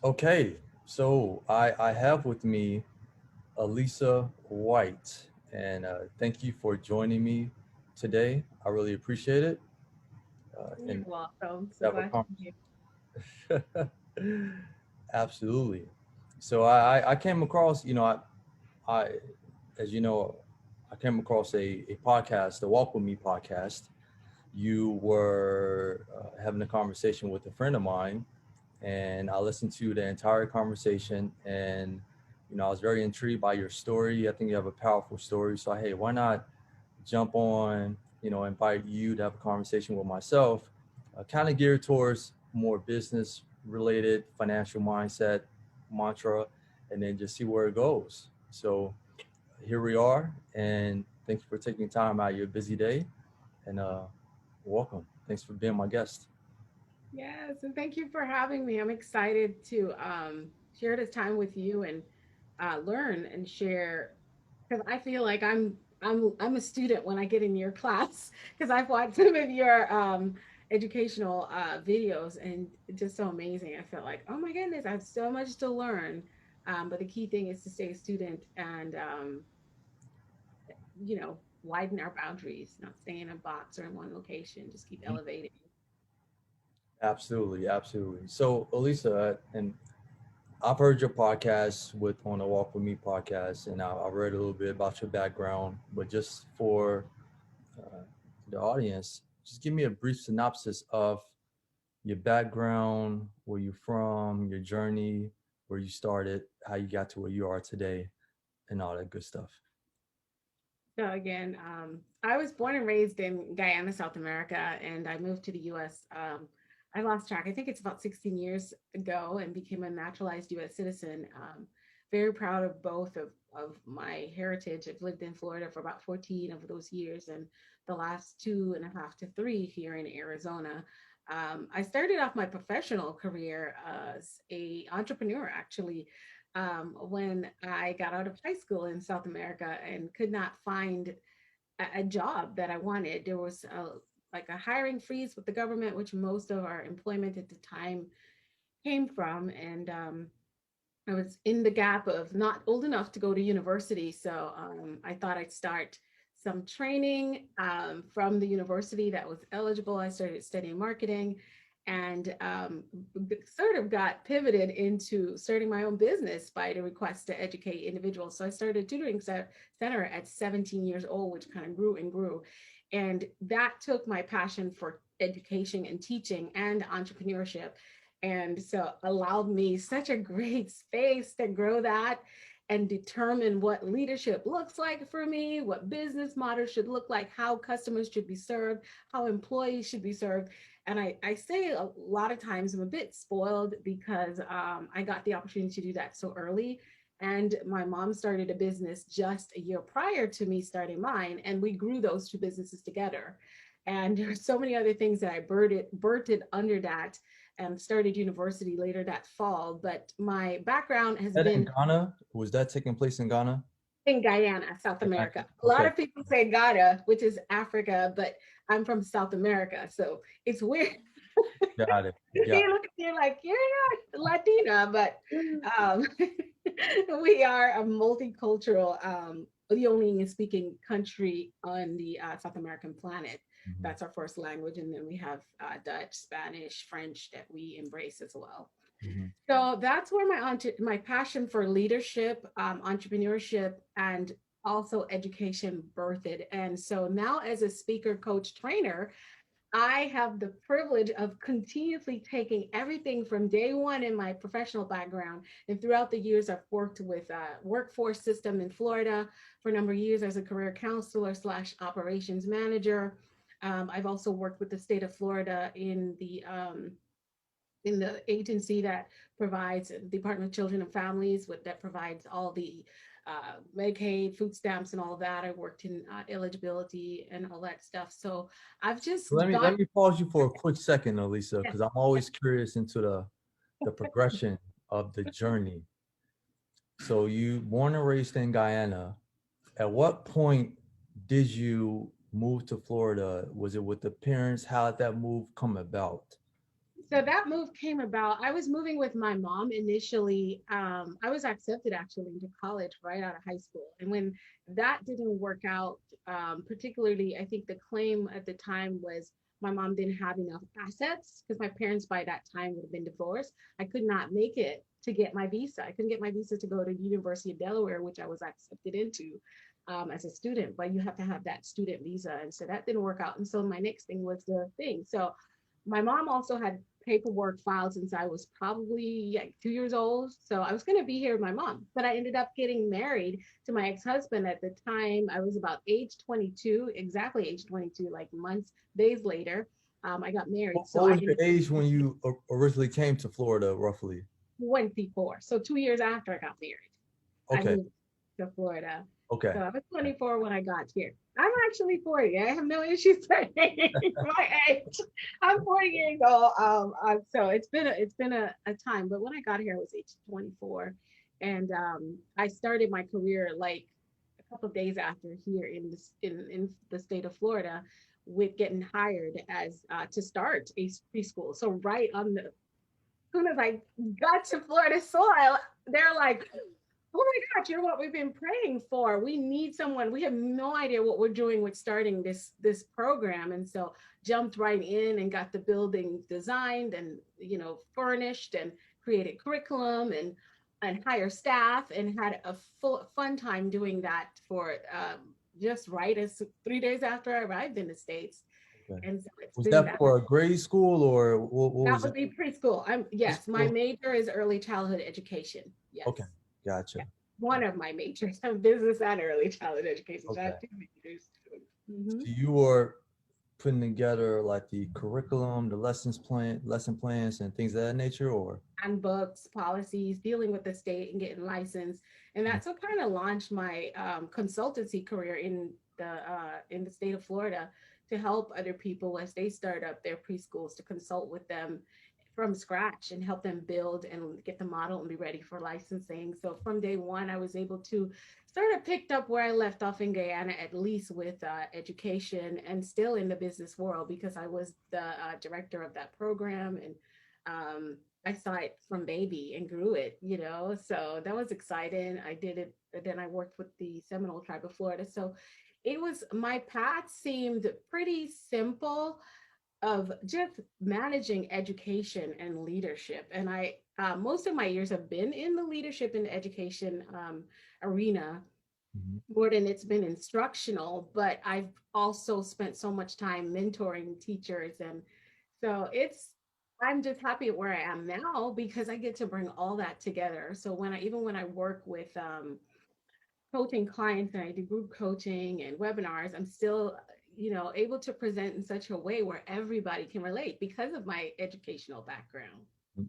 Okay, so I have with me Alisa Whyte, and thank you for joining me today. I really appreciate it. You're And welcome. So have a glad to be here. conversation. Absolutely. So I came across, I as you know, I came across a podcast, the Walk With Me podcast. You were having a conversation with a friend of mine, and I listened to the entire conversation, and I was very intrigued by your story. I think you have a powerful story. So hey, why not jump on, invite you to have a conversation with myself, kind of geared towards more business related, financial mindset, mantra, and then just see where it goes. So here we are, and thank you for taking time out of your busy day, and welcome. Thanks for being my guest. Yes, and thank you for having me. I'm excited to share this time with you and learn and share because I feel like I'm a student when I get in your class because I've watched some of your educational videos and it's just so amazing. I feel like, oh my goodness, I have so much to learn. But the key thing is to stay a student and widen our boundaries, not stay in a box or in one location, just keep Mhm. elevating. Absolutely, absolutely. So, Elisa, and I've heard your podcast with on the Walk With Me podcast, and I read a little bit about your background. But just for uh, the audience, just give me a brief synopsis of your background, where you're from, your journey, where you started, how you got to where you are today, and all that good stuff. So again, I was born and raised in Guyana, South America, and I moved to the U.S. I lost track. I think it's about 16 years ago, and became a naturalized U.S. citizen. Very proud of both of my heritage. I've lived in Florida for about 14 of those years, and the last 2.5 to 3 here in Arizona. I started off my professional career as a entrepreneur, actually, when I got out of high school in South America and could not find a job that I wanted. There was like a hiring freeze with the government, which most of our employment at the time came from. And I was in the gap of not old enough to go to university. So I thought I'd start some training from the university that was eligible. I started studying marketing and sort of got pivoted into starting my own business by the request to educate individuals. So I started a tutoring center at 17 years old, which kind of grew and grew. And that took my passion for education and teaching and entrepreneurship and so allowed me such a great space to grow that and determine what leadership looks like for me, what business models should look like, how customers should be served, how employees should be served. And I say a lot of times I'm a bit spoiled because I got the opportunity to do that so early. And my mom started a business just a year prior to me starting mine, and we grew those two businesses together. And there's so many other things that I birthed under that and started university later that fall. But my background has That in been Ghana? Was that taking place in Ghana? in Guyana, South America. A lot Okay, of people say Ghana, which is Africa, but I'm from South America. So it's weird. got it, got You look at you like, you're not Latina, but um, we are a multicultural, the only speaking country on the South American planet. it. That's our first language. And then we have Dutch, Spanish, French that we embrace as well. Hmm. So that's where my passion for leadership, entrepreneurship, and also education birthed. And so now, as a speaker, coach, trainer, I have the privilege of continuously taking everything from day one in my professional background. And throughout the years, I've worked with a workforce system in Florida for a number of years as a career counselor slash operations manager. I've also worked with the state of Florida in the agency that provides Department of Children and Families with that provides all the Medicaid, food stamps, and all that. I worked in eligibility and all that stuff. So I've just Let me gone. let me pause you for a quick second, Elisa, Yes, because I'm always curious into the progression of the journey. So you born and raised in Guyana. At what point did you move to Florida? Was it with the parents? How did that move come about? So that move came about. I was moving with my mom initially. I was accepted actually into college right out of high school. And when that didn't work out, particularly, I think the claim at the time was my mom didn't have enough assets because my parents by that time would have been divorced. I could not make it to get my visa. I couldn't get my visa to go to University of Delaware, which I was accepted into as a student, but you have to have that student visa. And so that didn't work out. And so my next thing was the thing. So my mom also had paperwork filed since I was probably like 2 years old. So I was going to be here with my mom, but I ended up getting married to my ex-husband at the time. I was about age 22, exactly age 22, like months, days later. I got married. So What I was your ended age when you originally came to Florida, roughly? 24. So 2 years after I got married, I Okay. moved to Florida. Okay. So I was 24 when I got here. I'm actually 40. I have no issues saying my age. I'm 40 years old. So it's been a time. But when I got here, I was age 24, and I started my career like a couple of days after here in the state of Florida, with getting hired as to start a preschool. So right on the soon as I got to Florida soil, they're like, oh my gosh, you're what we've been praying for. We need someone. We have no idea what we're doing with starting this program. And so jumped right in and got the building designed and furnished and created curriculum and hire staff and had a full fun time doing that for just right as 3 days after I arrived in the States. Okay. And so it's Was been that that. for a grade school or what That was it? would be preschool. Yes, my Preschool? major is early childhood education. Okay. Yes. Gotcha. Yeah. One of my majors, business and early childhood education. So I Okay. have two majors. Hmm. So you were putting together like the curriculum, the lesson plans and things of that nature, or? Handbooks, policies, dealing with the state and getting licensed, and Mhm. that's what kind of launched my consultancy career in the state of Florida to help other people as they start up their preschools to consult with them from scratch and help them build and get the model and be ready for licensing. So from day one, I was able to sort of picked up where I left off in Guyana, at least with education and still in the business world because I was the director of that program and I saw it from baby and grew it. So that was exciting. I did it. Then I worked with the Seminole Tribe of Florida. So it was my path seemed pretty simple of just managing education and leadership. And I most of my years have been in the leadership and education arena Mhm. more than it's been instructional, but I've also spent so much time mentoring teachers. And so I'm just happy where I am now because I get to bring all that together. So even when I work with coaching clients and I do group coaching and webinars, I'm still, able to present in such a way where everybody can relate because of my educational background.